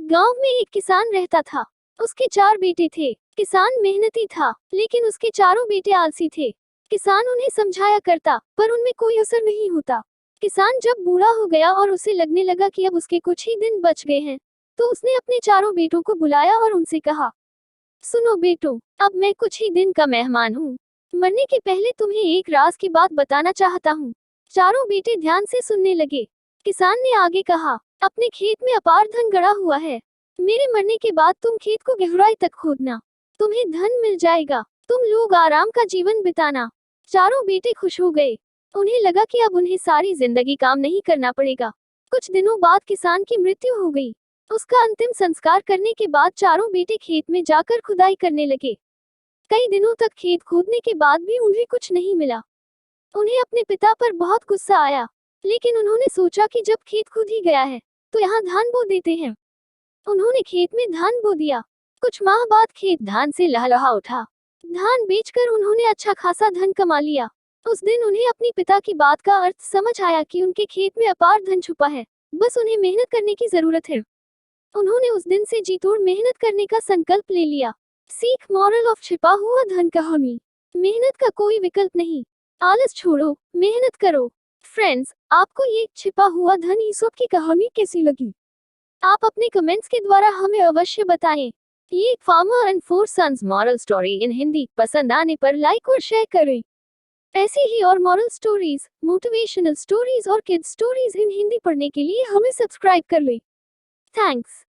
गांव में एक किसान रहता था। उसके 4 बेटे थे। किसान मेहनती था, लेकिन उसके चारों बेटे आलसी थे। किसान उन्हें समझाया करता, पर उनमें कोई असर नहीं होता। किसान जब बूढ़ा हो गया और उसे लगने लगा कि अब उसके कुछ ही दिन बच गए हैं, तो उसने अपने चारों बेटों को बुलाया और उनसे कहा, सुनो बेटो, अब मैं कुछ ही दिन का मेहमान हूँ। मरने के पहले तुम्हें एक राज की बात बताना चाहता हूँ। चारों बेटे ध्यान से सुनने लगे। किसान ने आगे कहा, अपने खेत में अपार धन गड़ा हुआ है। मेरे मरने के बाद तुम खेत को गहराई तक खोदना, तुम्हें धन मिल जाएगा। तुम लोग आराम का जीवन बिताना। चारों बेटे खुश हो गए। उन्हें लगा कि अब उन्हें सारी जिंदगी काम नहीं करना पड़ेगा। कुछ दिनों बाद किसान की मृत्यु हो गई। उसका अंतिम संस्कार करने के बाद चारों बेटे खेत में जाकर खुदाई करने लगे। कई दिनों तक खेत खोदने के बाद भी उन्हें कुछ नहीं मिला। उन्हें अपने पिता पर बहुत गुस्सा आया, लेकिन उन्होंने सोचा कि जब खेत खुद ही गया है, तो यहाँ धान बो देते हैं। उन्होंने खेत में धान बो दिया। कुछ माह बाद खेत धान से लहलहा उठा। धान बेचकर उन्होंने अच्छा खासा धन कमा लिया। उस दिन उन्हें अपनी पिता की बात का अर्थ समझ आया कि उनके खेत में अपार धन छुपा है, बस उन्हें मेहनत करने की जरूरत है। उन्होंने उस दिन से जी तोड़ मेहनत करने का संकल्प ले लिया। सीख, मॉरल ऑफ छिपा हुआ धन कहानी। मेहनत का कोई विकल्प नहीं। आलस छोड़ो, मेहनत करो। फ्रेंड्स, आपको ये छिपा हुआ धन ईसोप की कहानी कैसी लगी? आप अपने कमेंट्स के द्वारा हमें अवश्य बताएं। ये एक farmer and 4 sons moral story in Hindi पसंद आने पर लाइक और शेयर करें। ऐसी ही और मॉरल स्टोरीज, मोटिवेशनल स्टोरीज और किड्स स्टोरीज इन हिंदी पढ़ने के लिए हमें सब्सक्राइब कर लें। थैंक्स।